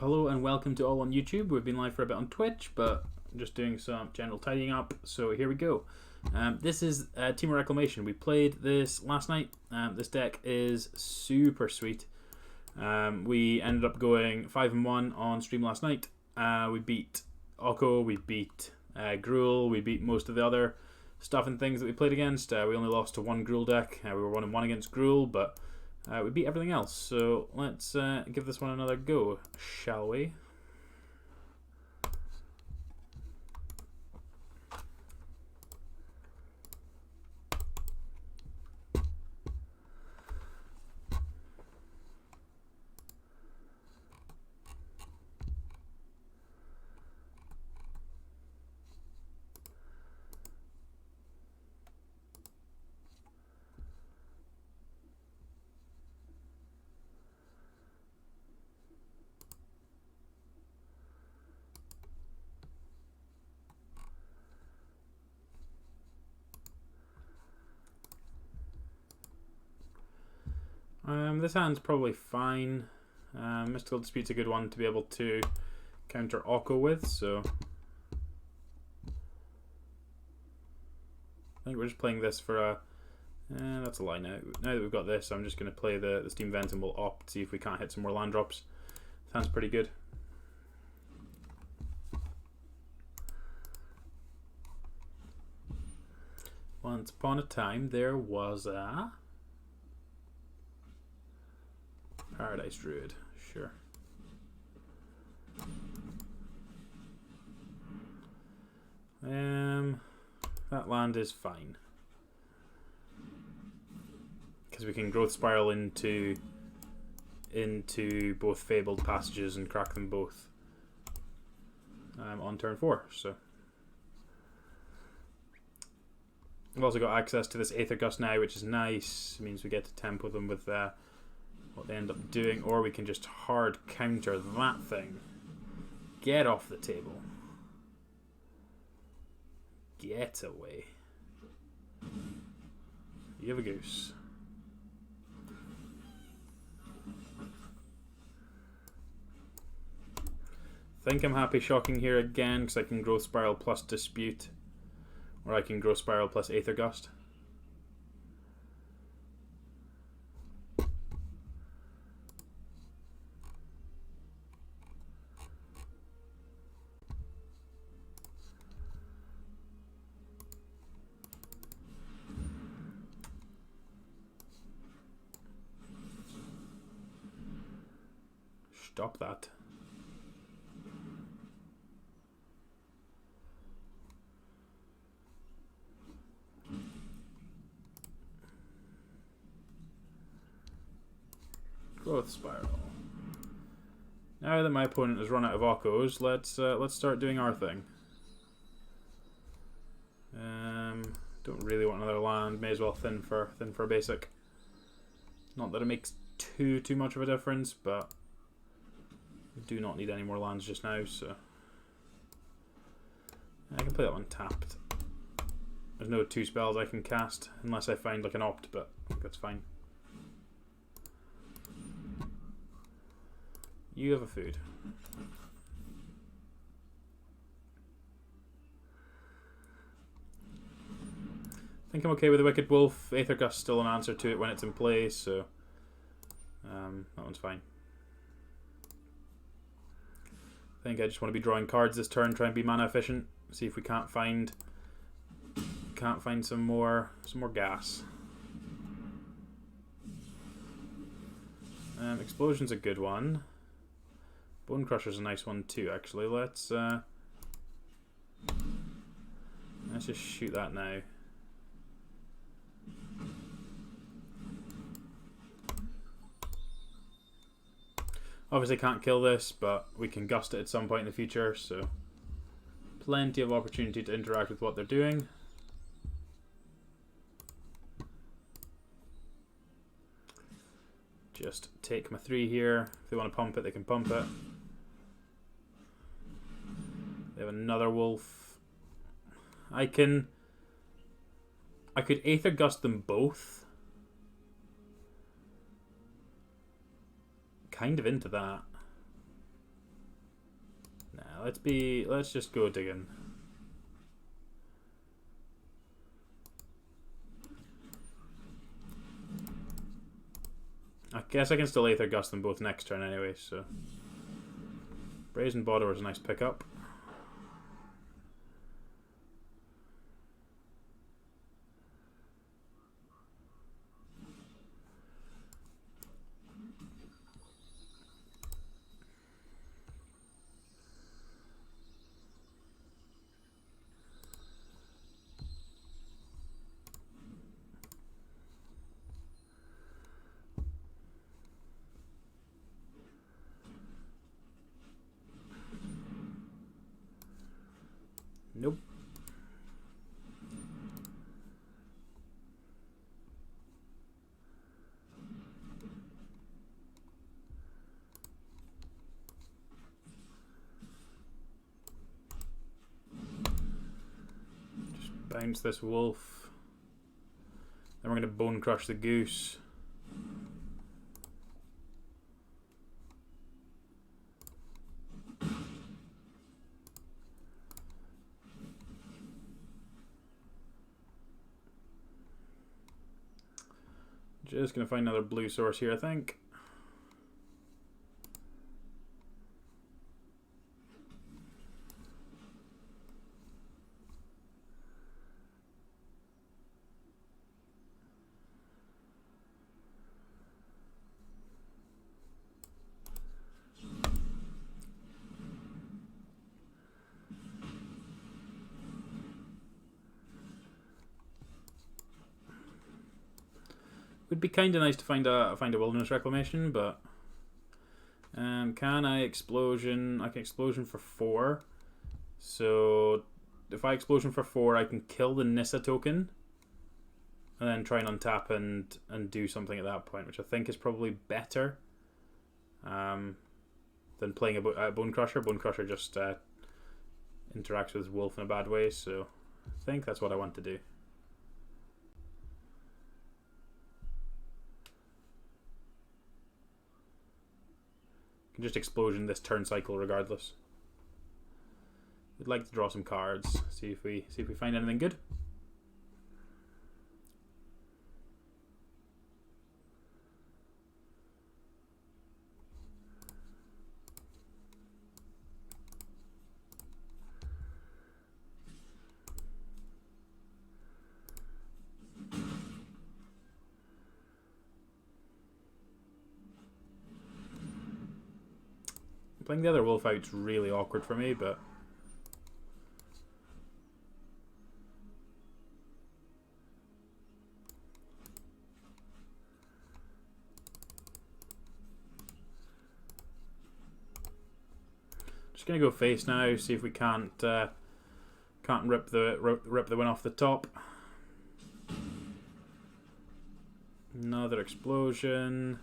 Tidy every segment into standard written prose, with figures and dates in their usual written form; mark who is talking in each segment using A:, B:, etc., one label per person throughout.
A: Hello and welcome to all on YouTube. We've been live for a bit on Twitch, but just doing some general tidying up. So here we go. This is Temur Reclamation. We played this last night. This deck is super sweet. We ended up going 5-1 on stream last night. We beat Oko, we beat Gruul, we beat most of the other stuff and things that we played against. We only lost to one Gruul deck. We were 1-1 against Gruul, but we beat everything else. So let's give this one another go, shall we? This hand's probably fine. Mystical Dispute's a good one to be able to counter Oko with, so I think we're just playing this for a... that's a lie now. Now that we've got this, I'm just going to play the Steam Vent and we'll opt, see if we can't hit some more land drops. Sounds pretty good. Once upon a time, there was a... Paradise Druid, sure. That land is fine. Because we can Growth Spiral into both Fabled Passages and crack them both on turn 4, so. We've also got access to this Aether Gust now, which is nice. It means we get to temp with them with what they end up doing, or we can just hard counter that thing. Get off the table. Get away. You have a goose. Think I'm happy shocking here again because I can Growth Spiral plus Dispute, or I can Growth Spiral plus Aether Gust. Stop that. Growth Spiral. Now that my opponent has run out of Okos, let's start doing our thing. Don't really want another land. May as well thin for a basic. Not that it makes too much of a difference, but we do not need any more lands just now, so I can play that one tapped. There's no 2 spells I can cast unless I find like an opt, but I think that's fine. You have a food. I think I'm okay with the Wicked Wolf. Aether Gust's still an answer to it when it's in play, so that one's fine. I think I just want to be drawing cards this turn, try and be mana efficient. See if we can't find some more gas. Explosion's a good one. Bone Crusher's a nice one too, actually. Let's just shoot that now. Obviously can't kill this, but we can gust it at some point in the future, so plenty of opportunity to interact with what they're doing. Just take my 3 here. If they want to pump it, they can pump it. They have another wolf. I could Aether Gust them both. Kind of into that. Let's just go digging. I guess I can still Aether Gust them both next turn anyway, so... Brazen Border was a nice pickup. Nope. Just bounce this wolf. Then we're going to bone crush the goose. Just going to find another blue source here, I think. Would be kind of nice to find a Wilderness Reclamation, but can I explosion? I can explosion for 4. So if I explosion for 4, I can kill the Nissa token, and then try and untap and do something at that point, which I think is probably better than playing a Bone Crusher. Bone Crusher just interacts with Wolf in a bad way, so I think that's what I want to do. Can just explosion this turn cycle regardless. We'd like to draw some cards, see if we find anything good. Playing the other wolf out's really awkward for me, but just gonna go face now. See if we can't rip the win off the top. Another explosion.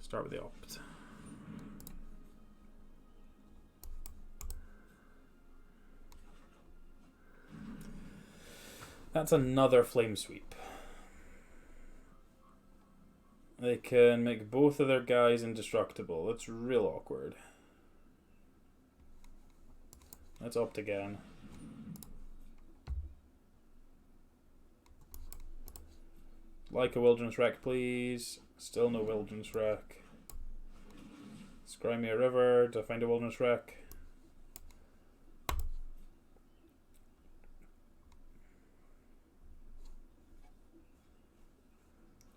A: Start with the opt. That's another flame sweep. They can make both of their guys indestructible. That's real awkward. Let's opt again. Like a Wilderness Wreck, please. Still no Wilderness Wreck. Scry me a river. Do I find a Wilderness Wreck?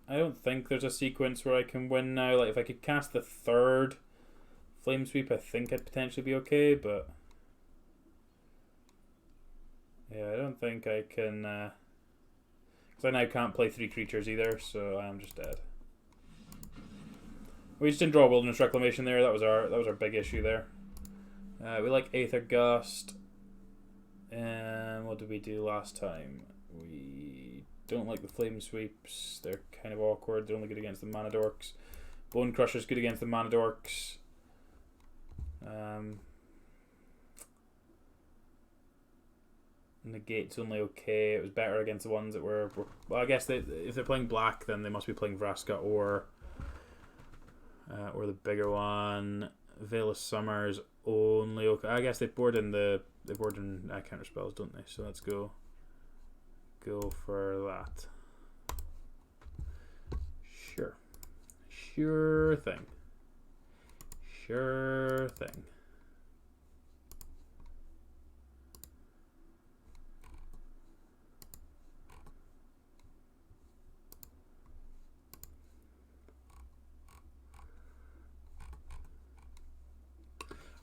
A: I don't think there's a sequence where I can win now. Like, if I could cast the 3rd Flame Sweep, I think I'd potentially be okay, but yeah, I don't think I can, because I now can't play 3 creatures either, so I am just dead. We just didn't draw Wilderness Reclamation there. That was our big issue there. We like Aether Gust. And what did we do last time? We don't like the Flame Sweeps. They're kind of awkward. They're only good against the Mana Dorks. Bone Crusher's good against the Mana Dorks. Negate's only okay. It was better against the ones that were well, I guess if they're playing black, then they must be playing Vraska or or the bigger one. Veil of Summer's only okay. I guess they board in counter spells, don't they? So let's go for that. Sure thing.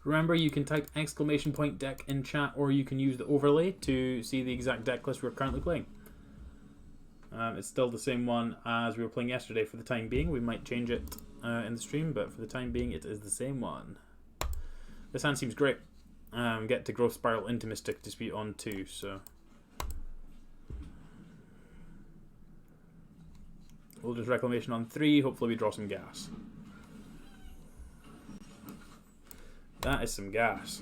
A: Remember, you can type !deck in chat, or you can use the overlay to see the exact deck list we're currently playing. It's still the same one as we were playing yesterday for the time being. We might change it in the stream, but for the time being, it is the same one. This hand seems great. Get to Growth Spiral into Mystic Dispute on 2, so... Wilderness Reclamation on 3, hopefully we draw some gas. That is some gas.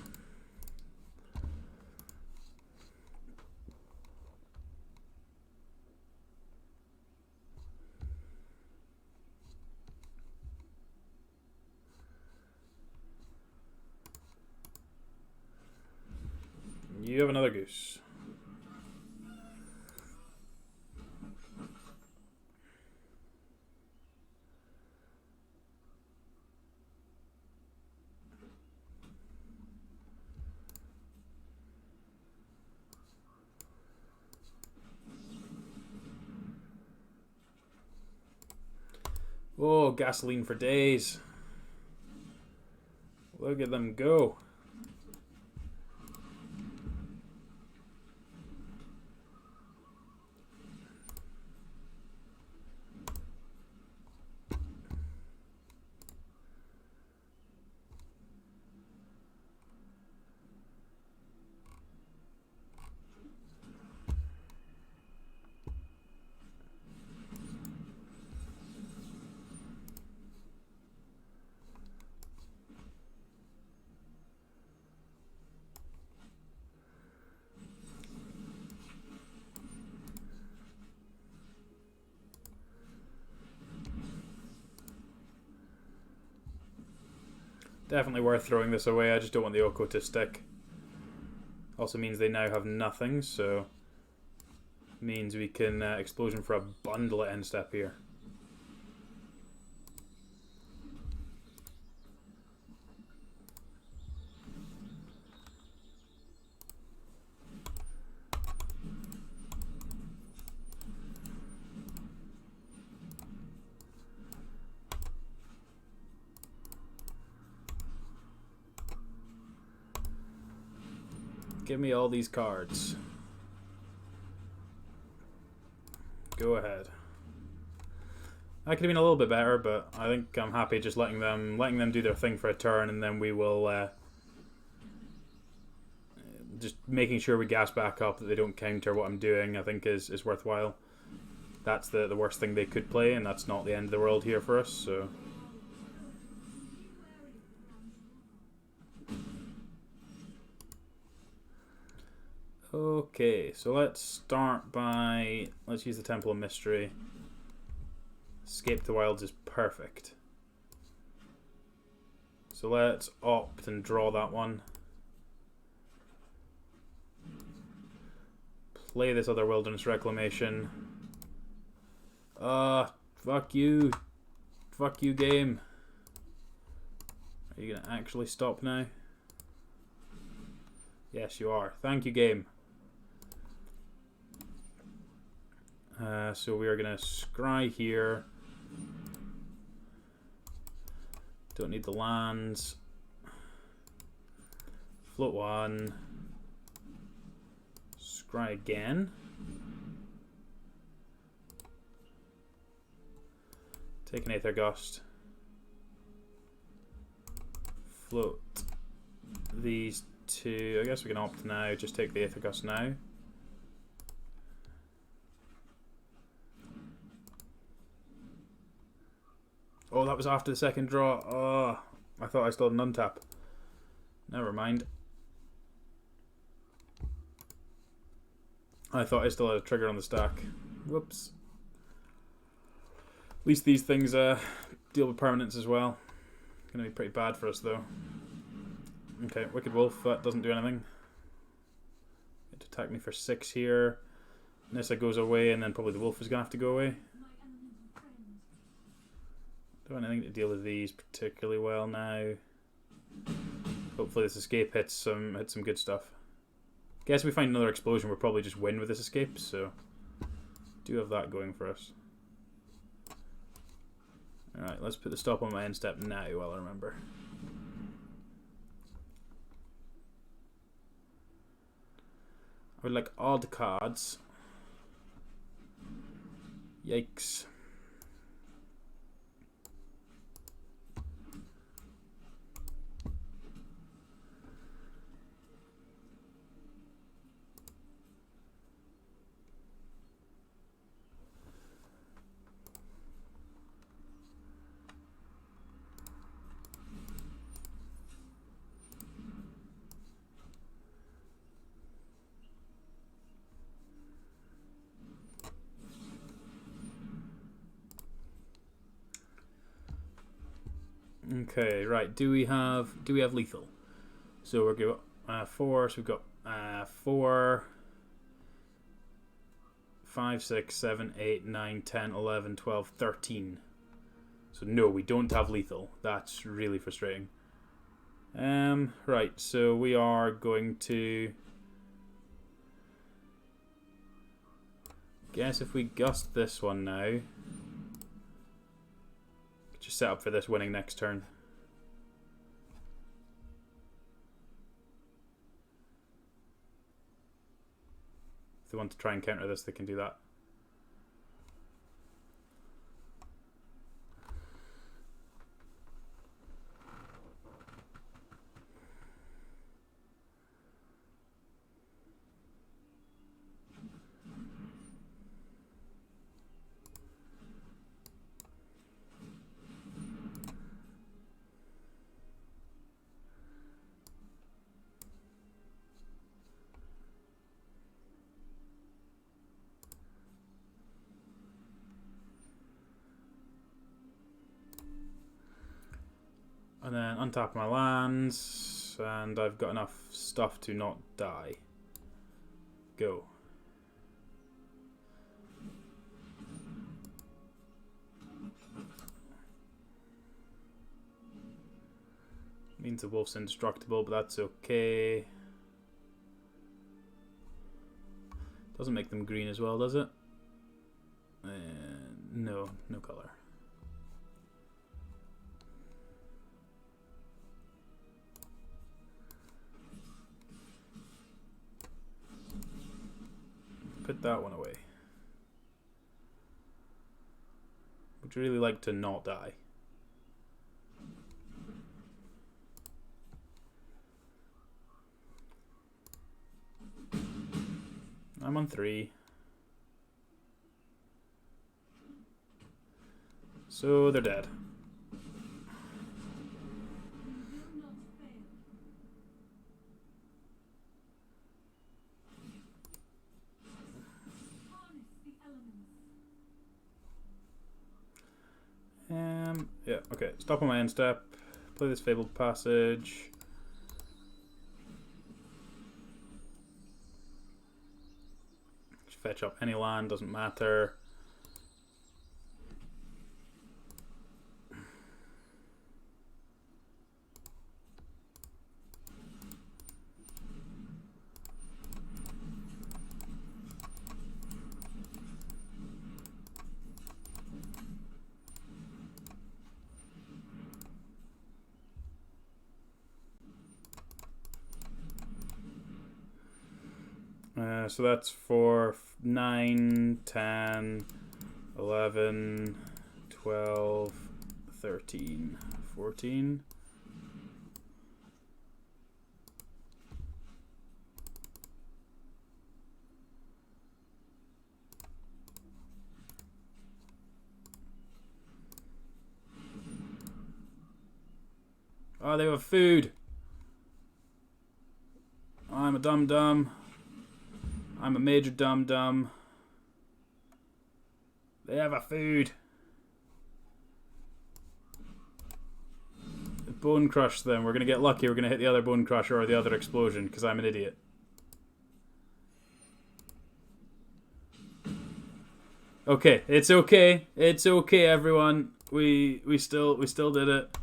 A: You have another goose. Oh, gasoline for days. Look at them go. Definitely worth throwing this away. I just don't want the Oko to stick. Also means they now have nothing, so means we can Explosion for a bundle at end step here. Give me all these cards. Go ahead. That could have been a little bit better, but I think I'm happy just letting them do their thing for a turn, and then we will just making sure we gas back up, that they don't counter what I'm doing, I think is worthwhile. That's the worst thing they could play, and that's not the end of the world here for us, so... Okay, so let's start by... Let's use the Temple of Mystery. Escape the Wilds is perfect. So let's opt and draw that one. Play this other Wilderness Reclamation. Fuck you. Fuck you, game. Are you gonna actually stop now? Yes, you are. Thank you, game. So we are going to scry here. Don't need the lands. Float one. Scry again. Take an Aether Gust. Float these two. I guess we can opt now. Just take the Aether Gust now. Oh, that was after the second draw. Oh, I thought I still had an untap. Never mind. I thought I still had a trigger on the stack. Whoops. At least these things deal with permanents as well. going to be pretty bad for us, though. Okay, Wicked Wolf, that doesn't do anything. It attack me for 6 here. Nissa goes away, and then probably the wolf is going to have to go away. Don't have anything to deal with these particularly well now. Hopefully this escape hits some good stuff. Guess we find another explosion, we'll probably just win with this escape, so do have that going for us. Alright, let's put the stop on my end step now while I remember. I would like odd cards. Yikes. Okay, right. Do we have lethal? So we're good. 4. So we've got 4, 5, 6, 7, 8, 9, 10, 11, 12, 13. So no, we don't have lethal. That's really frustrating. Right. So we are going to guess if we gust this one now. Just set up for this winning next turn. If they want to try and counter this, they can do that. And then untap my lands, and I've got enough stuff to not die. Go. Means the wolf's indestructible, but that's okay. Doesn't make them green as well, does it? No, no color. Put that one away. Would you really like to not die? I'm on 3. So they're dead. Yeah, okay. Stop on my end step. Play this Fabled Passage. Fetch up any land, doesn't matter. So that's for 9, 10, 11, 12, 13, 14. Oh, they have food. I'm a dum-dum. I'm a major dum-dum. They have a food. Bone Crush them. We're going to get lucky. We're going to hit the other Bone Crusher or the other explosion because I'm an idiot. Okay, it's okay. It's okay, everyone. We still did it.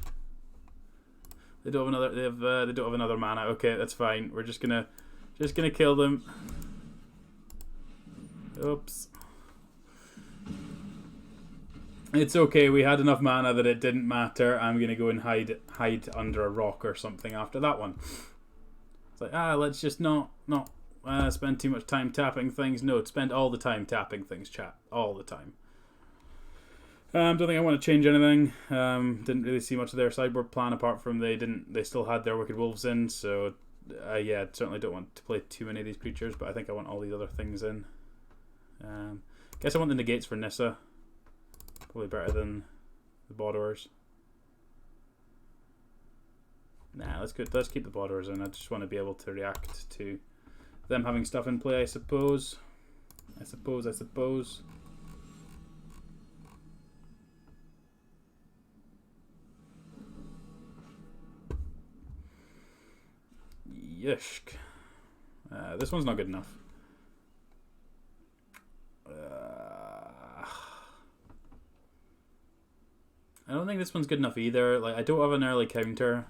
A: They don't have another. They don't have another mana. Okay, that's fine. We're just gonna kill them. Oops. It's okay. We had enough mana that it didn't matter. I'm gonna go and hide under a rock or something after that one. It's like let's just not spend too much time tapping things. No, spend all the time tapping things, chat. All the time. Don't think I want to change anything. Didn't really see much of their sideboard plan apart from they still had their Wicked Wolves in, so yeah, certainly don't want to play too many of these creatures, but I think I want all these other things in. Guess I want the negates for Nissa. Probably better than the Borderers. Nah, let's keep the Borderers in. I just want to be able to react to them having stuff in play, I suppose. I suppose. Yushk. This one's not good enough. I don't think this one's good enough either. Like, I don't have an early counter.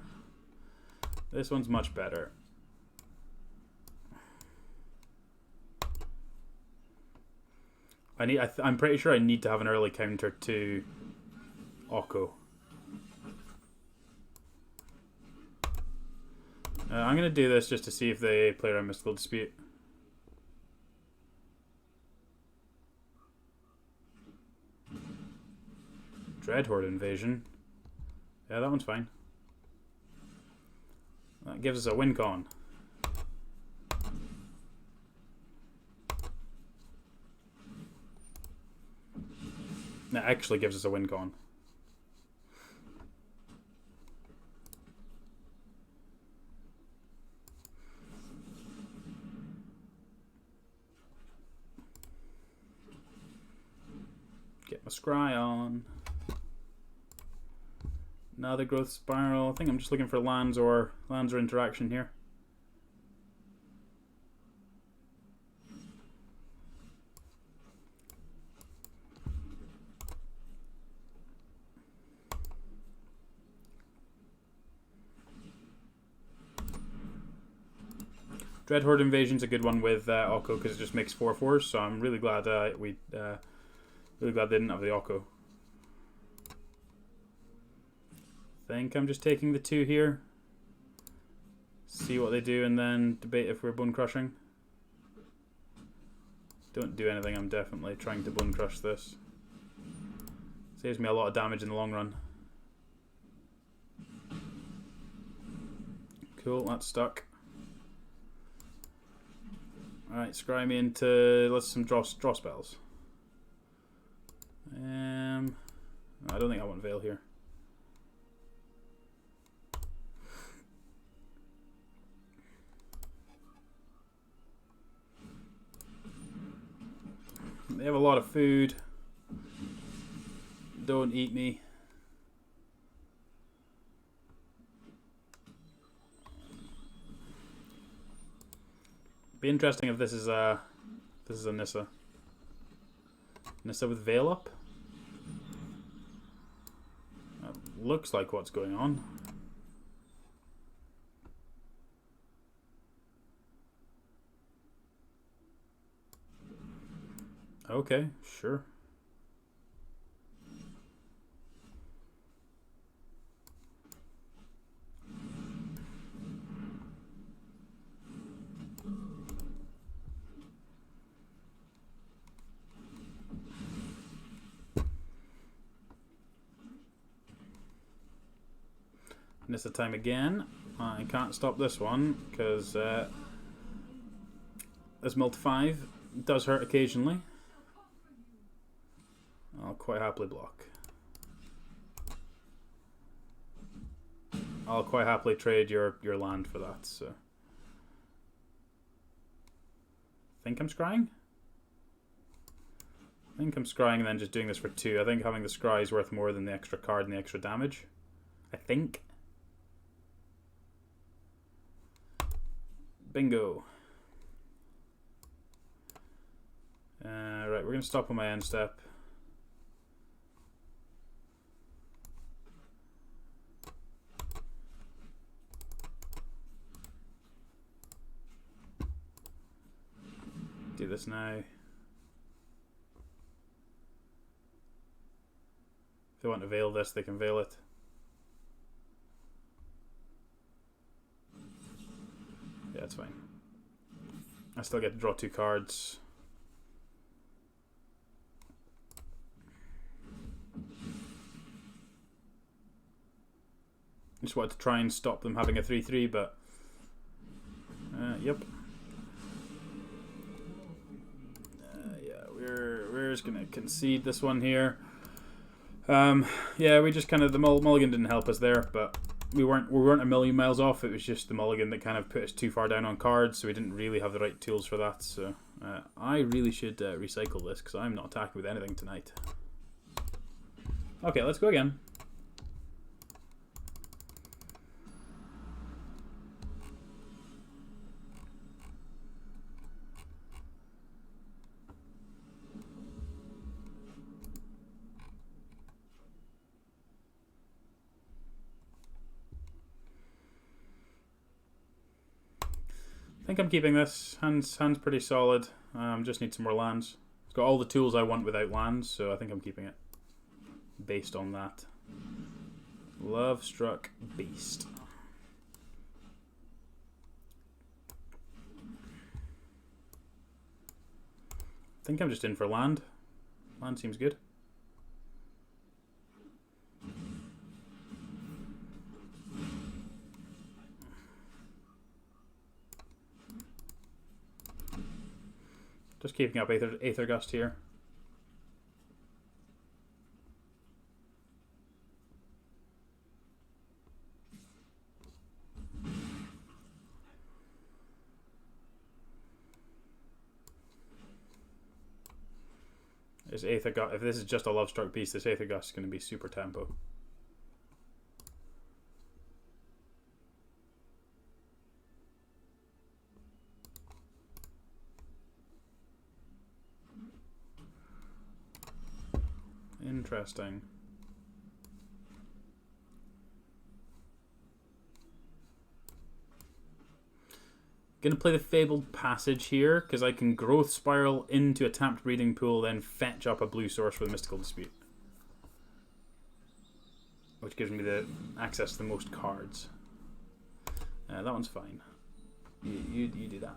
A: This one's much better. I'm pretty sure I need to have an early counter to Oko. I'm going to do this just to see if they play around Mystical Dispute. Dreadhorde Invasion. Yeah, that one's fine. That gives us a win con. That actually gives us a win con. Get my scry on. Another growth spiral. I think I'm just looking for lands or interaction here. Dreadhorde Invasion's a good one with Oko because it just makes 4/4s. So I'm really glad really glad they didn't have the Oko. Think I'm just taking the 2 here. See what they do and then debate if we're bone crushing. Don't do anything. I'm definitely trying to bone crush this. Saves me a lot of damage in the long run. Cool, that's stuck. Alright, scry me into some draw spells. I don't think I want Veil here. They have a lot of food. Don't eat me. Be interesting if this is a Nissa. Nissa with Veil up. That looks like what's going on. Okay, sure. Nissa time again. I can't stop this one because this Mill to 5 does hurt occasionally. I'll quite happily block. I'll quite happily trade your land for that, so. Think I'm scrying? I think I'm scrying and then just doing this for 2. I think having the scry is worth more than the extra card and the extra damage. I think. Bingo. Right, we're going to stop on my end step. Do this now. If they want to veil this, they can veil it. Yeah, it's fine. I still get to draw 2 cards. Just wanted to try and stop them having a 3/3, but yep. Yeah, we're just gonna concede this one here. Yeah, we just kind of, the mulligan didn't help us there, but we weren't a million miles off. It was just the mulligan that kind of put us too far down on cards, so we didn't really have the right tools for that. So I really should recycle this because I'm not attacking with anything tonight. Okay, let's go again. I think I'm keeping this. Hand's pretty solid. Just need some more lands. It's got all the tools I want without lands, so I think I'm keeping it based on that. Love Struck Beast. I think I'm just in for land. Land seems good. Just keeping up Aether Gust here. If this is just a Love Struck Beast, this Aether Gust is going to be super tempo. Interesting. Gonna play the Fabled Passage here because I can Growth Spiral into a tapped Breeding Pool, then fetch up a blue source for the Mystical Dispute, which gives me the access to the most cards. That one's fine. You do that.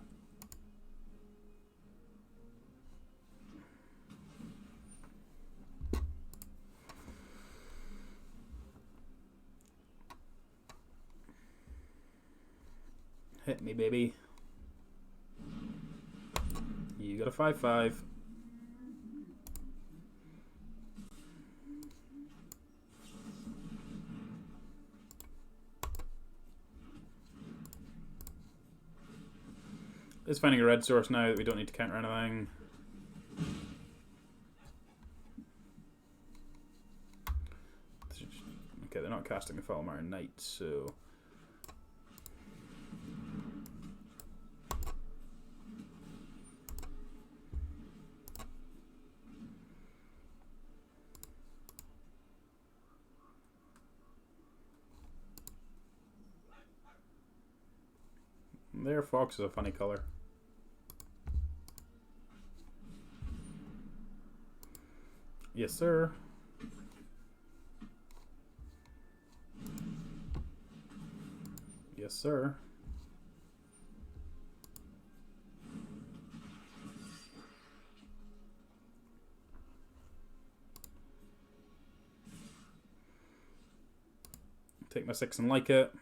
A: Hit me, baby. You got a 5/5. It's finding a red source now that we don't need to counter anything. Okay, they're not casting the Falmar Knight, so... Their fox is a funny color. Yes, sir. Yes, sir. Take my 6 and like it.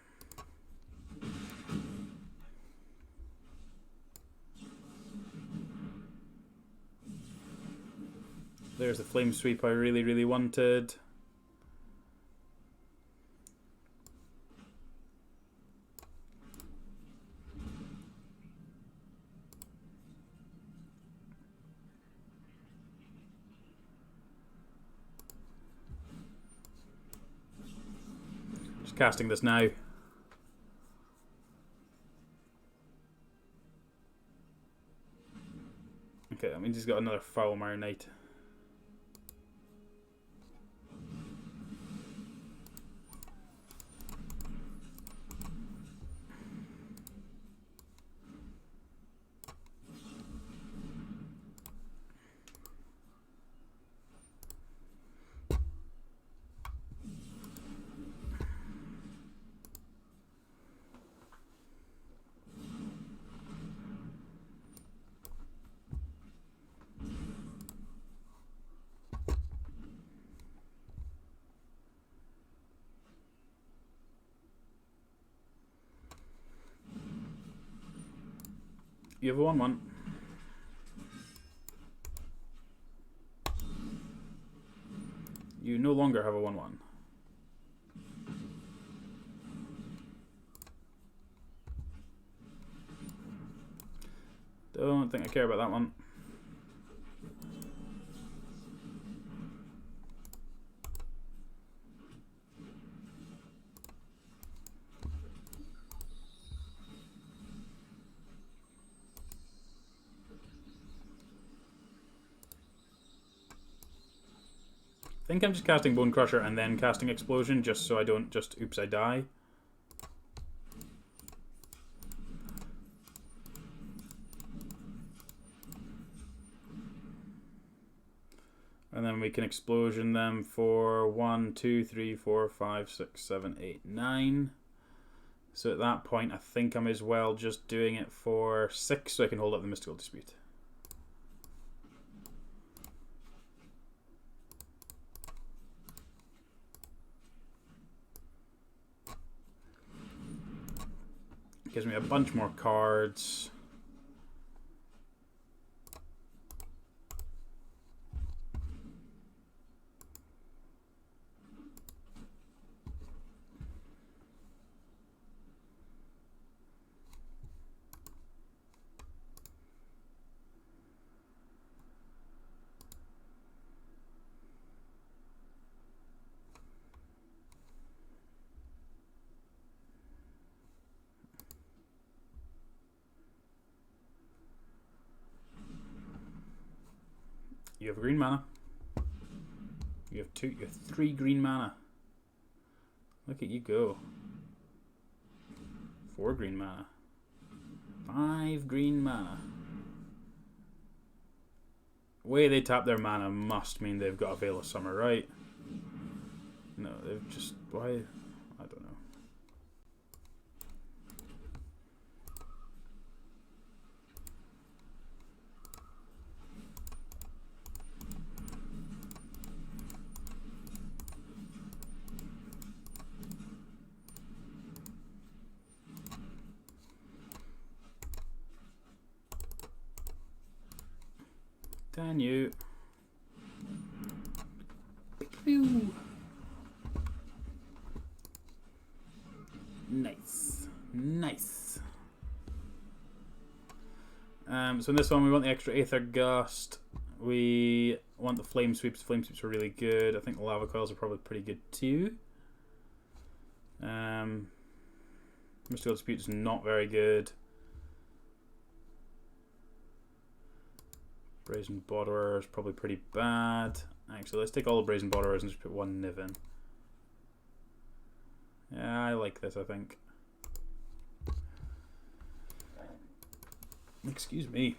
A: There's the Flame Sweep I really, really wanted. Just casting this now. means he's got another Foul Marinite. You have a 1/1. You no longer have a 1/1. Don't think I care about that one. I think I'm just casting Bone Crusher and then casting Explosion just so I don't just, oops, I die. And then we can Explosion them for 1, 2, 3, 4, 5, 6, 7, 8, 9. So at that point, I think I'm as well just doing it for 6 so I can hold up the Mystical Dispute. Gives me a bunch more cards. You have green mana. You have 2. You have 3 green mana. Look at you go. 4 green mana. 5 green mana. The way they tap their mana must mean they've got a Veil of Summer, right? No, they've just... Why? I don't know. Can you? Pew. Nice. Nice. So in this one we want the extra Aether Gust. We want the Flame Sweeps. Flame Sweeps are really good. I think the Lava Coils are probably pretty good too. Mystical Dispute is not very good. Brazen Borderer is probably pretty bad. Actually, let's take all the Brazen Borderers and just put 1 Niv in. Yeah, I like this, I think. Excuse me.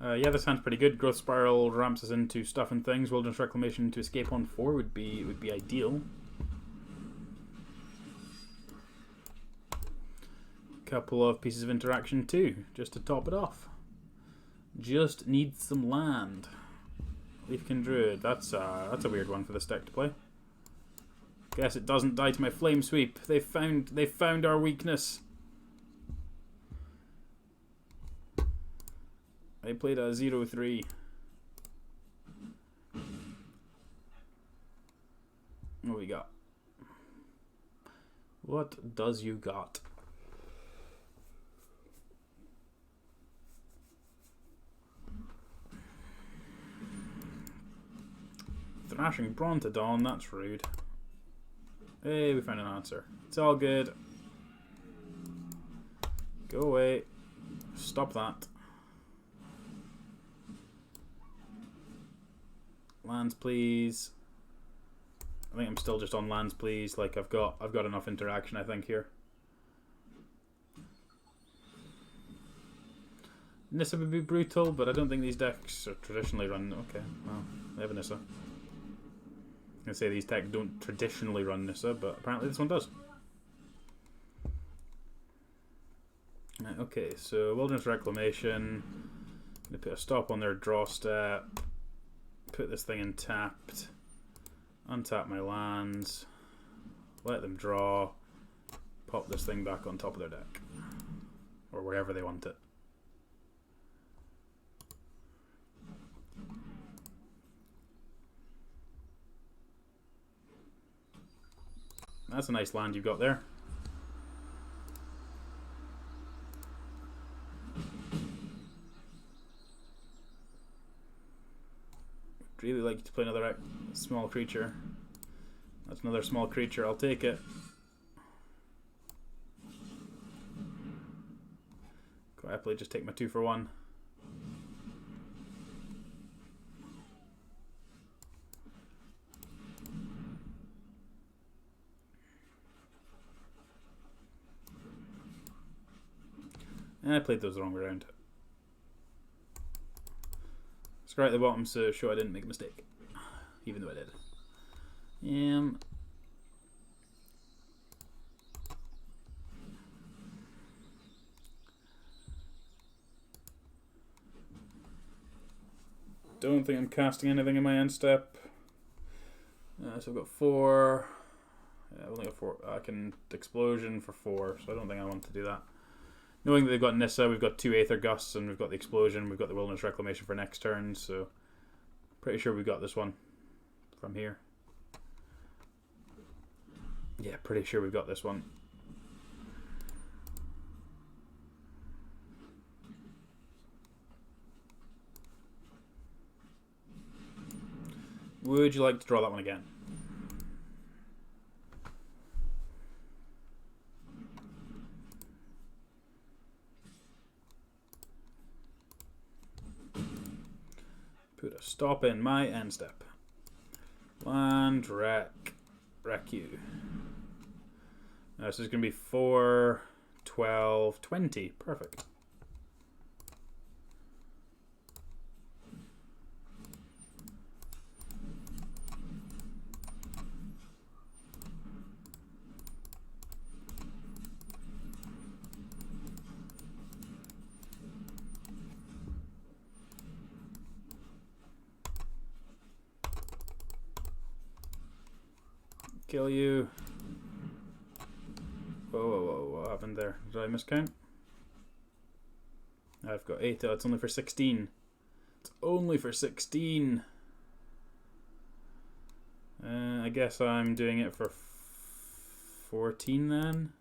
A: Yeah, this hand's pretty good. Growth Spiral ramps us into stuff and things. Wilderness Reclamation to escape on 4 would be ideal. Couple of pieces of interaction too, just to top it off. Just needs some land. Leafkin Druid. That's a weird one for this deck to play. Guess it doesn't die to my Flame Sweep. They found our weakness. I played a 0-3. What we got? What does you got? Thrashing Brontodon, that's rude. Hey, we found an answer. It's all good. Go away. Stop that. Lands, please. I think I'm still just on lands, please. Like I've got enough interaction, I think, here. Nissa would be brutal, but I don't think these decks are traditionally run. Okay, well, they have a Nissa. I say these decks don't traditionally run Nissa, but apparently this one does. Okay, so Wilderness Reclamation. I'm gonna put a stop on their draw step. Put this thing in tapped. Untap my lands. Let them draw. Pop this thing back on top of their deck. Or wherever they want it. That's a nice land you've got there. Really like to play another small creature. That's another small creature. I'll take it. Quite happily just take my 2 for 1. And I played those the wrong way around. Scroll at the bottom so show I didn't make a mistake. Even though I did. Don't think I'm casting anything in my end step. So I've got 4. Yeah, I've only got 4. I can Explosion for 4, so I don't think I want to do that. Knowing that they've got Nissa, we've got 2 Aether Gusts, and we've got the Explosion, we've got the Wilderness Reclamation for next turn, so pretty sure we got this one from here. Yeah, pretty sure we've got this one. Would you like to draw that one again? Put a stop in my end step. Land, wreck you. This is going to be 4, 12, 20. Perfect. Kill you. Whoa, what happened there? Did I miscount? I've got 8. Oh, it's only for 16. It's only for 16. I guess I'm doing it for 14 then.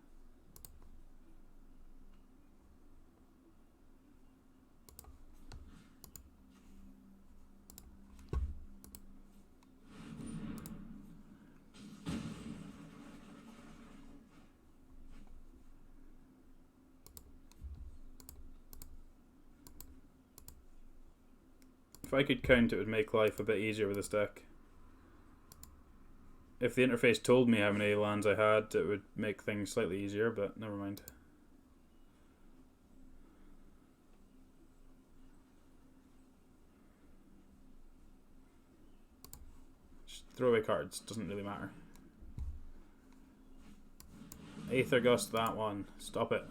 A: If I could count, it would make life a bit easier with this deck. If the interface told me how many lands I had, it would make things slightly easier, but never mind. Just throw away cards, doesn't really matter. Aether Gust, that one. Stop it.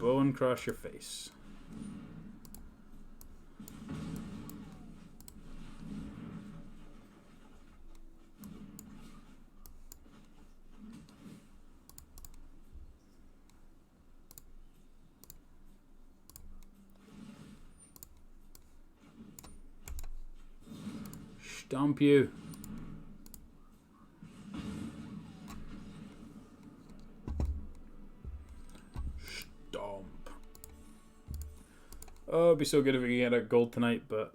A: Bone crush your face. Stomp you. Stomp. Oh, it'd be so good if we could get a gold tonight, but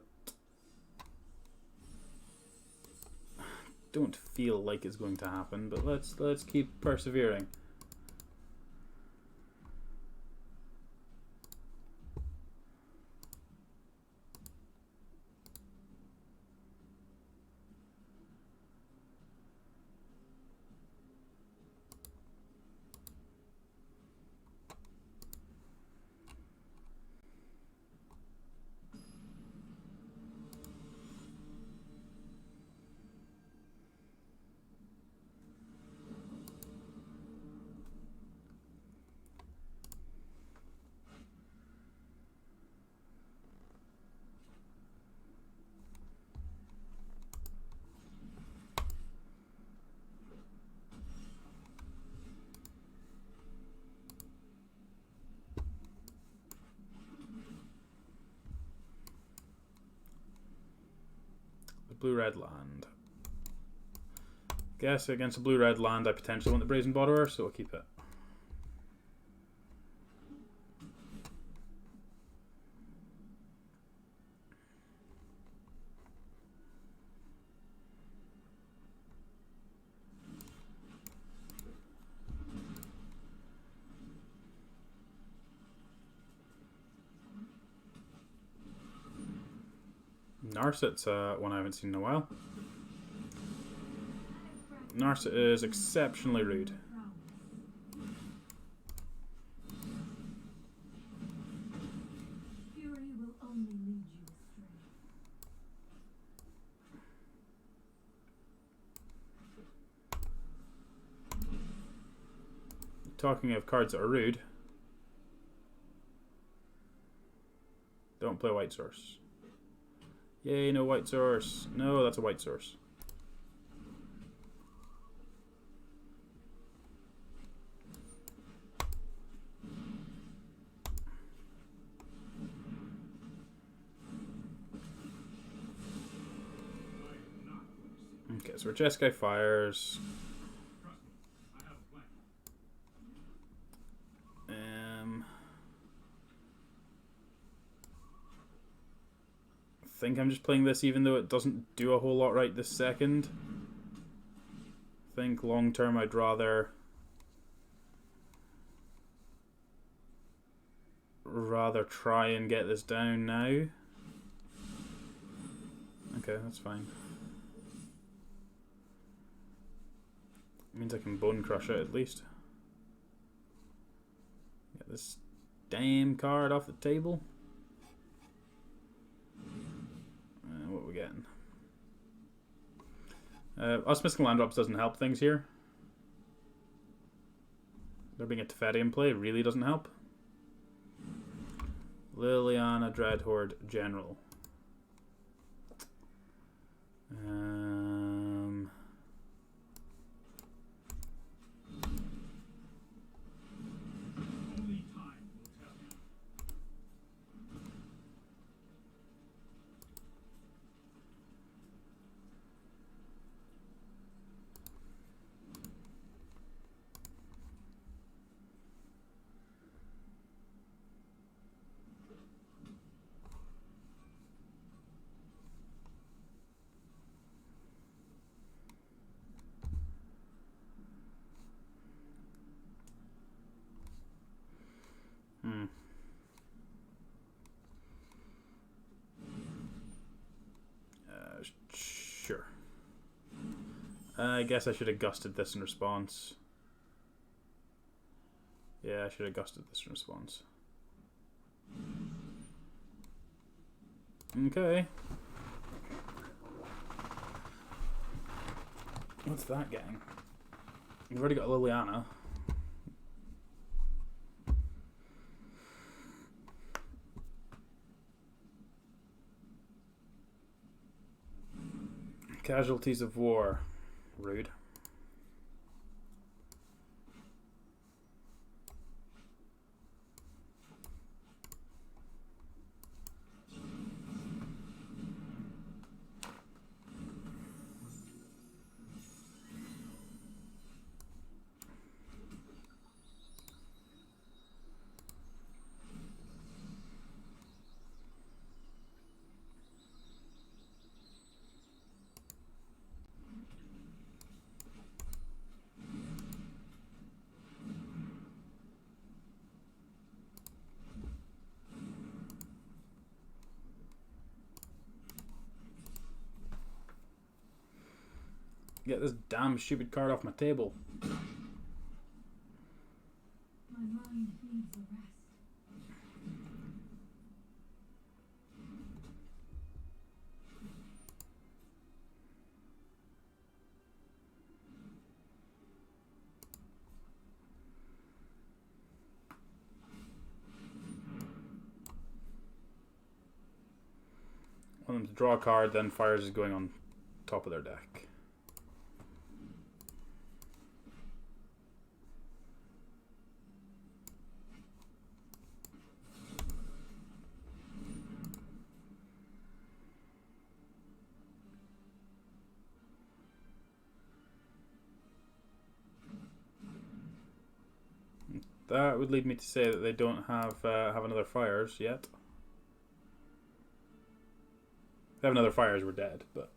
A: don't feel like it's going to happen. But let's keep persevering. Blue-red land. Guess against a blue-red land I potentially want the Brazen Borderer, so I'll keep it. Narset's one I haven't seen in a while. Narset is exceptionally rude.
B: Fury will only lead you astray.
A: Talking of cards that are rude, don't play white source. Yay, no white source. No, that's a white source. Okay, so our Jeskai fires. I think I'm just playing this even though it doesn't do a whole lot right this second. I think long term I'd rather try and get this down now. Okay, that's fine. It means I can bone crush it at least. Get this damn card off the table. What are we getting? Us missing land drops doesn't help things here. There being a Teferi in play really doesn't help. Liliana Dreadhorde General. Sure. I guess I should have gusted this in response. Yeah, I should have gusted this in response. Okay. What's that getting? We've already got Liliana. Casualties of war. Rude. Get this damn stupid card off my table.
B: My mind needs a rest.
A: Want them to draw a card, then fires is going on top of their deck. That would lead me to say that they don't have another fires yet. If they have another fires, we're dead, but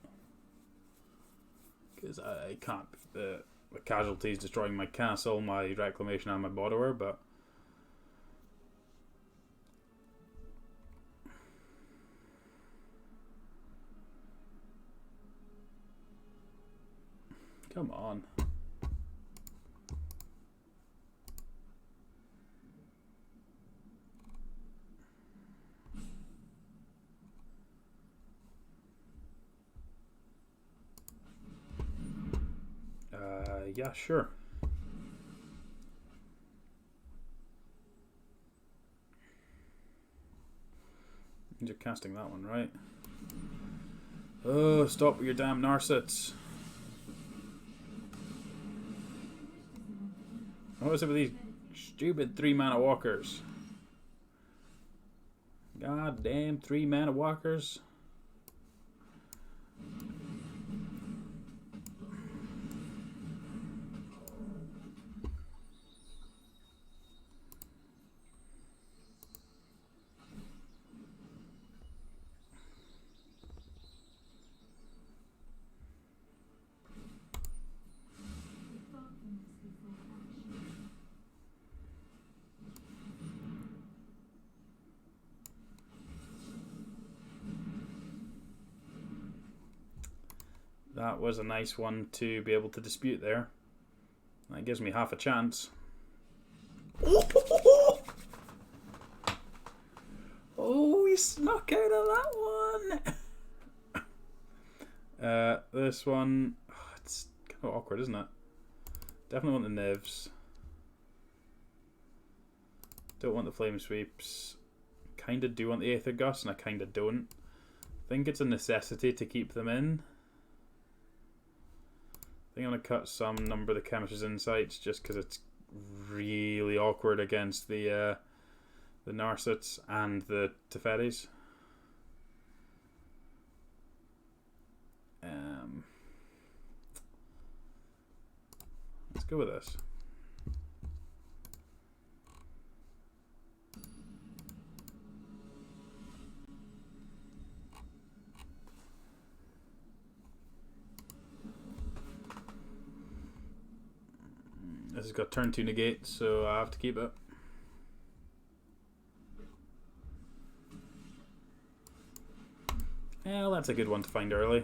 A: because I can't beat the casualties destroying my castle, my reclamation, and my borderer, but come on. Yeah, sure. You're casting that one, right? Oh, stop with your damn Narsets. What is it with these stupid 3-mana walkers? God damn 3-mana walkers. That was a nice one to be able to dispute there. That gives me half a chance. Oh, we snuck out of that one. This one, it's kind of awkward, isn't it? Definitely want the nivs. Don't want the flame sweeps. Kind of do want the Aether Gust, and I kind of don't. I think it's a necessity to keep them in. I think I'm going to cut some number of the Chemist's Insights just because it's really awkward against the Narsets and the Teferis. Let's go with this. This has got turn 2 negate, so I have to keep it. Well, that's a good one to find early.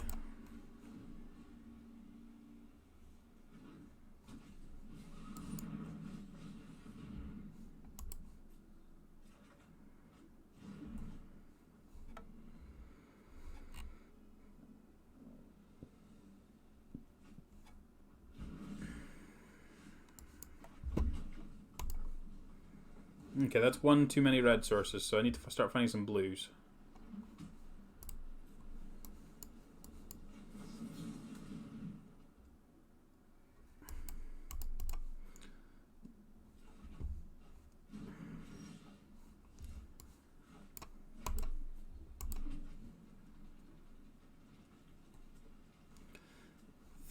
A: Okay, that's one too many red sources, so I need to start finding some blues.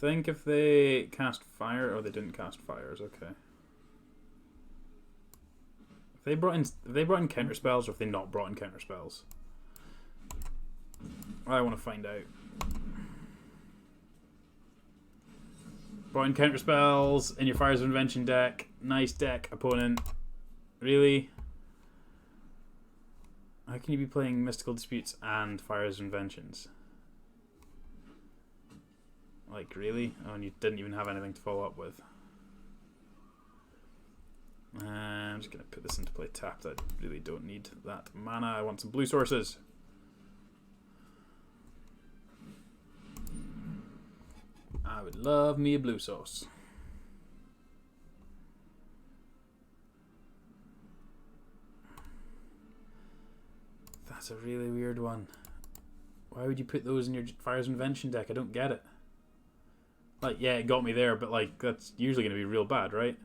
A: think if they cast fire, they didn't cast fires. Okay. If they brought in counter spells, or if they not brought in counter spells, I want to find out. Brought in counter spells in your Fires of Invention deck. Nice deck, opponent. Really? How can you be playing Mystical Disputes and Fires of Inventions? Like, really? Oh, and you didn't even have anything to follow up with. I'm just going to put this into play tapped. I really don't need that mana. I want some blue sources. I would love me a blue source. That's a really weird one. Why would you put those in your Fires of Invention deck? I don't get it. Like, yeah, it got me there, but like, that's usually going to be real bad, right?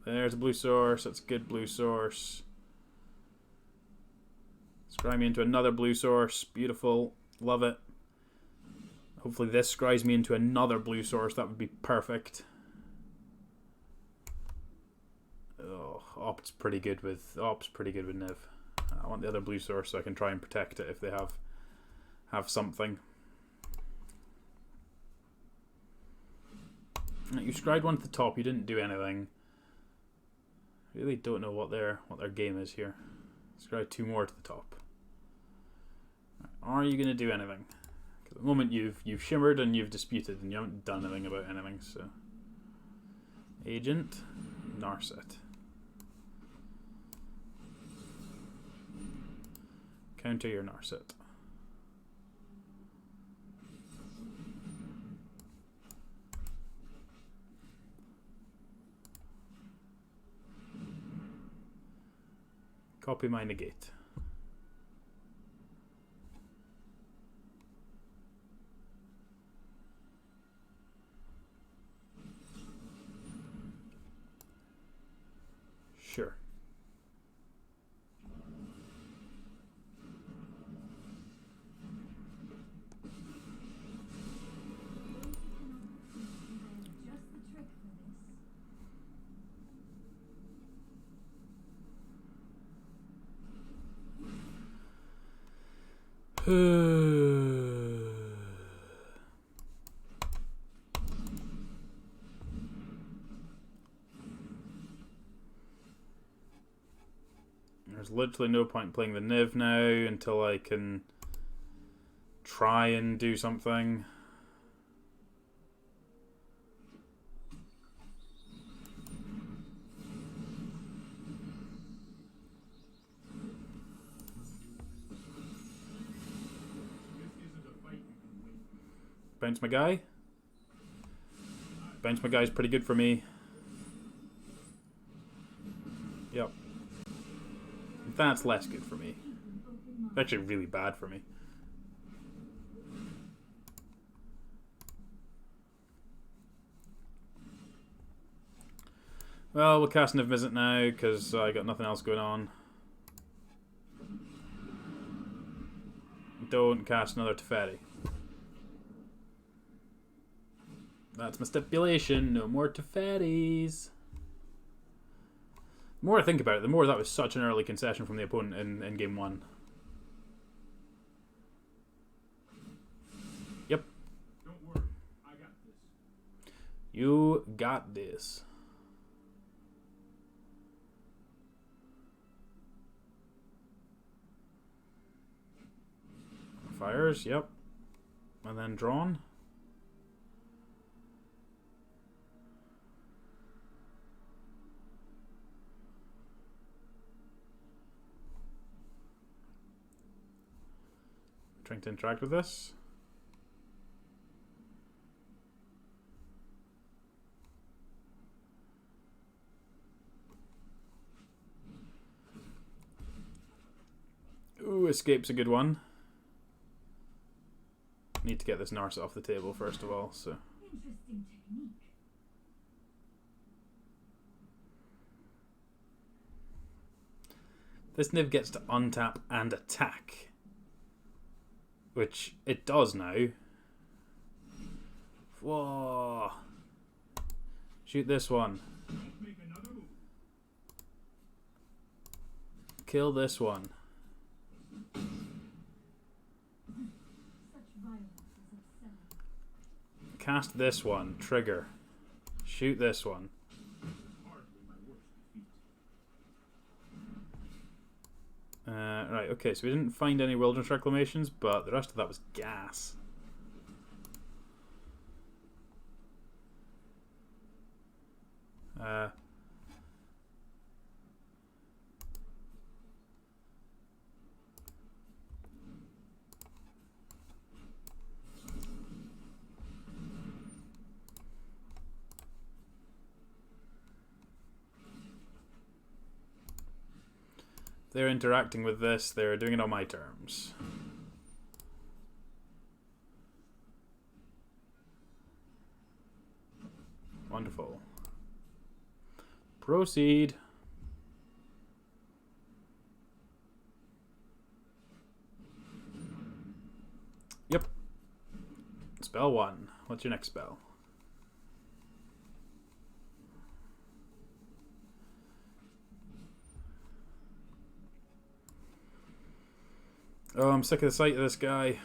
A: There's a blue source. That's a good blue source. Scry me into another blue source. Beautiful. Love it. Hopefully this scries me into another blue source. That would be perfect. Oh, Opt's pretty good with Niv. I want the other blue source so I can try and protect it if they have something. You scried one at the top. You didn't do anything. Really don't know what their game is here. Scry two more to the top. Are you going to do anything? Because at the moment you've shimmered and you've disputed and you haven't done anything about anything. So, Agent, Narset. Counter your Narset. Copy my negate. Sure. There's literally no point playing the Niv now until I can try and do something. Bounce my guy. Bounce my guy's pretty good for me. Yep. That's less good for me. Actually really bad for me. Well, we'll cast Niv Visit now because I got nothing else going on. Don't cast another Teferi. That's my stipulation. No more Teferis. The more I think about it, the more that was such an early concession from the opponent in game one. Yep.
C: Don't worry, I got this.
A: You got this. Fires, yep. And then drawn. Trying to interact with this. Ooh, escape's a good one. Need to get this Narset off the table first of all, so.
B: Interesting technique.
A: This Niv gets to untap and attack. Which it does now. Whoa. Shoot this one. Kill this one. Cast this one. Trigger. Shoot this one. Right, okay, so we didn't find any wilderness reclamations, but the rest of that was gas. They're interacting with this, they're doing it on my terms. Wonderful. Proceed. Yep. Spell 1. What's your next spell? Oh, I'm sick of the sight of this guy.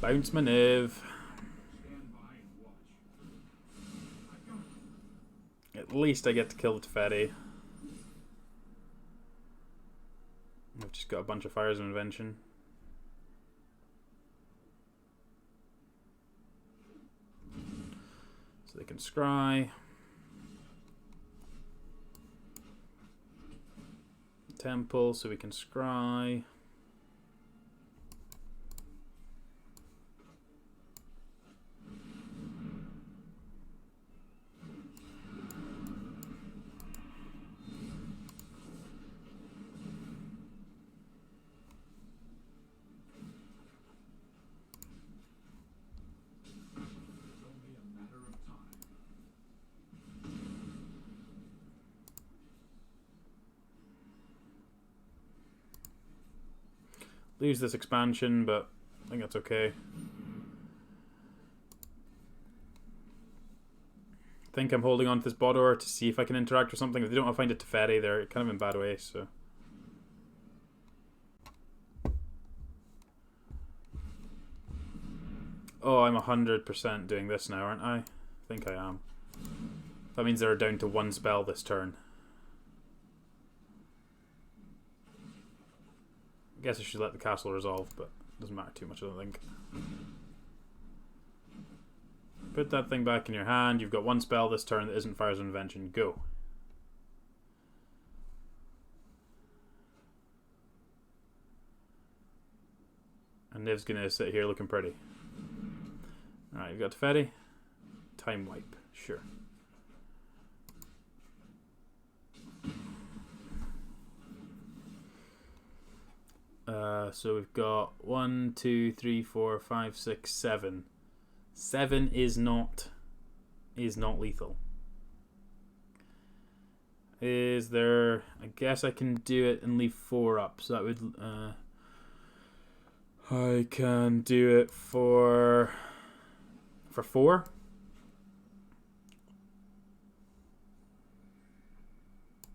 A: Bounce my Niv. At least I get to kill the Teferi. I've just got a bunch of fires of invention. So they can scry. Temple, so we can scry. Lose this expansion, but I think that's okay. I think I'm holding on to this Bodor to see if I can interact or something. If they don't find a Teferi, they're kind of in bad way, so. Oh, I'm 100% doing this now, aren't I? I think I am. That means they're down to 1 spell this turn. I guess I should let the castle resolve, but it doesn't matter too much, I don't think. Put that thing back in your hand. You've got 1 spell this turn that isn't Fires of Invention. Go. And Niv's going to sit here looking pretty. Alright, you've got Teferi. Time wipe. Sure. So we've got 1, 2, 3, 4, 5, 6, 7. 7 is not lethal. Is there? I guess I can do it and leave 4 up. So that would. I can do it for 4.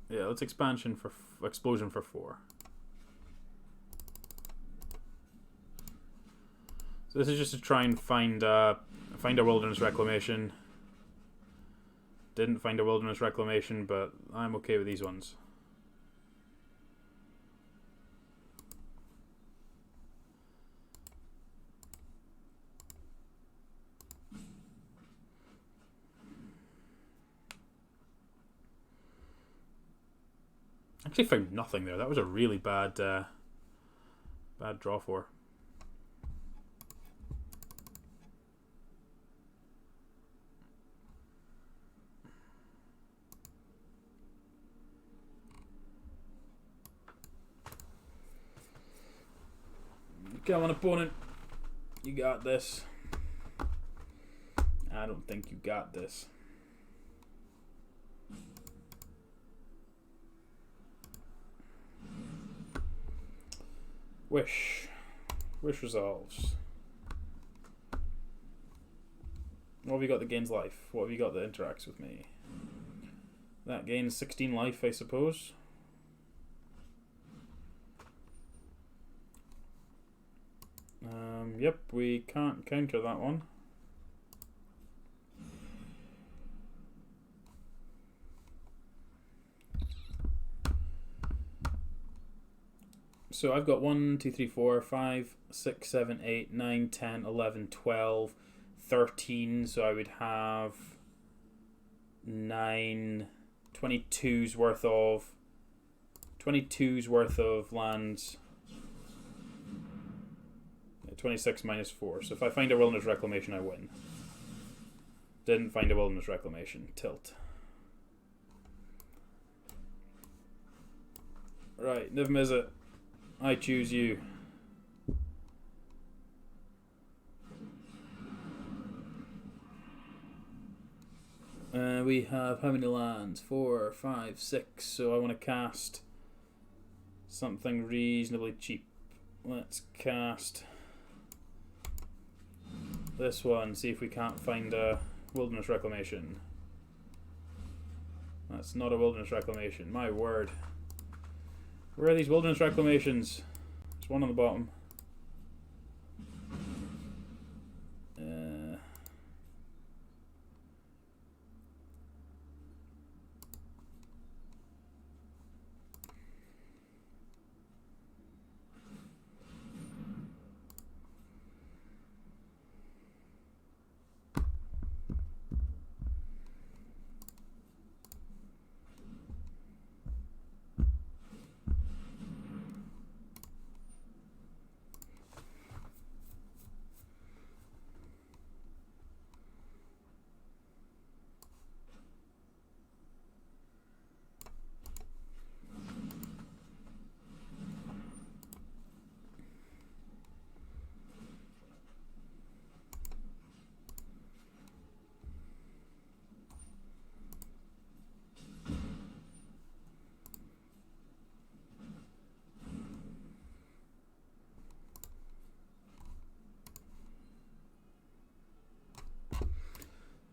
A: Yeah, let's explosion for 4. So this is just to try and find a wilderness reclamation. Didn't find a wilderness reclamation, but I'm okay with these ones. Actually found nothing there. That was a really bad draw for. Come on, opponent. You got this. I don't think you got this. Wish. Wish resolves. What have you got that gains life? What have you got that interacts with me? That gains 16 life, I suppose. Yep, we can't counter that one. So I've got 1, 2, 3, 4, 5, 6, 7, 8, 9, 10, 11, 12, 13. So I would have 9, 22's worth of lands. 26 minus 4. So if I find a Wilderness Reclamation, I win. Didn't find a Wilderness Reclamation. Tilt. Right, Niv Mizzet. I choose you. We have how many lands? 4, 5, 6. So I want to cast something reasonably cheap. Let's cast this one. See if we can't find a Wilderness Reclamation. That's not a Wilderness Reclamation. My word. Where are these Wilderness Reclamations? There's one on the bottom.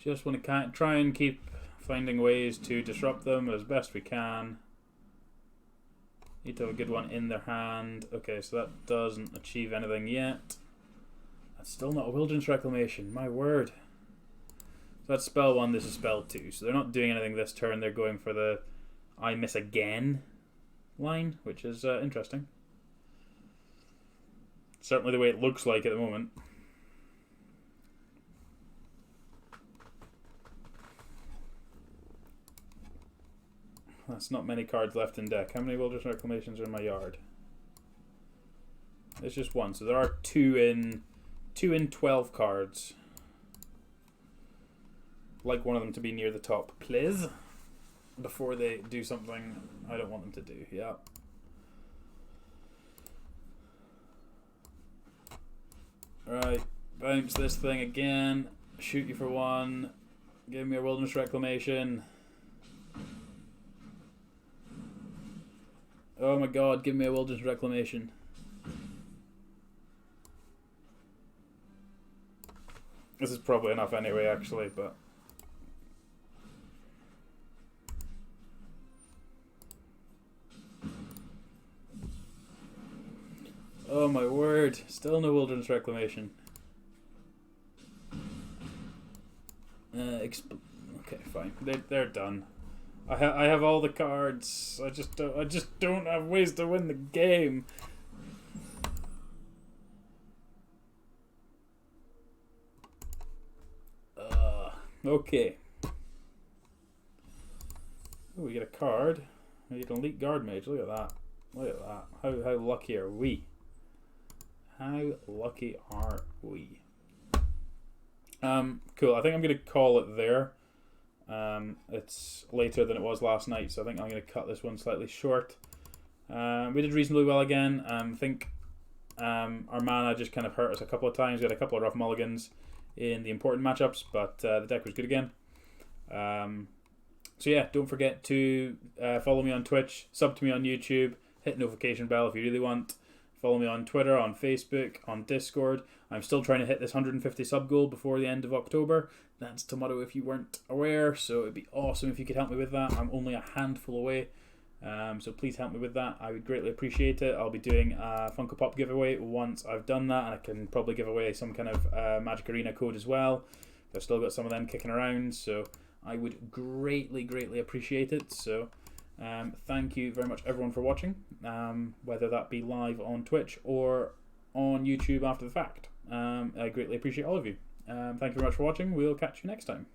A: Just want to try and keep finding ways to disrupt them as best we can. Need to have a good one in their hand. Okay, so that doesn't achieve anything yet. That's still not a Wilderness Reclamation, my word. So that's spell 1, this is spell 2. So they're not doing anything this turn, they're going for the I miss again line, which is interesting. Certainly the way it looks like at the moment. That's not many cards left in deck. How many Wilderness Reclamations are in my yard? It's just one, so there are 2 in 12 cards. Like one of them to be near the top, please. Before they do something I don't want them to do. Yeah. Right, bounce this thing again. Shoot you for 1. Give me a Wilderness Reclamation. Oh my god, give me a Wilderness Reclamation. This is probably enough anyway, actually, but... Oh my word, still no Wilderness Reclamation. Okay, fine. They're done. I have all the cards. I just don't have ways to win the game. Okay. Oh, we get a card. We get an Elite Guard Mage. Look at that. Look at that. How lucky are we? How lucky are we? Cool. I think I'm gonna call it there. It's later than it was last night, so I think I'm going to cut this one slightly short. We did reasonably well again. I think Our mana just kind of hurt us a couple of times. We had a couple of rough mulligans in the important matchups, but the deck was good again. So yeah, don't forget to follow me on Twitch, sub to me on YouTube, hit the notification bell if you really want. Follow me on Twitter, on Facebook, on Discord. I'm still trying to hit this 150 sub goal before the end of October. That's tomorrow if you weren't aware, so it'd be awesome if you could help me with that. I'm only a handful away, so please help me with that. I would greatly appreciate it. I'll be doing a Funko Pop giveaway once I've done that, and I can probably give away some kind of Magic Arena code as well. I've still got some of them kicking around, so I would greatly appreciate it. So thank you very much everyone for watching, whether that be live on Twitch or on YouTube after the fact. I greatly appreciate all of you. Thank you very much for watching. We'll catch you next time.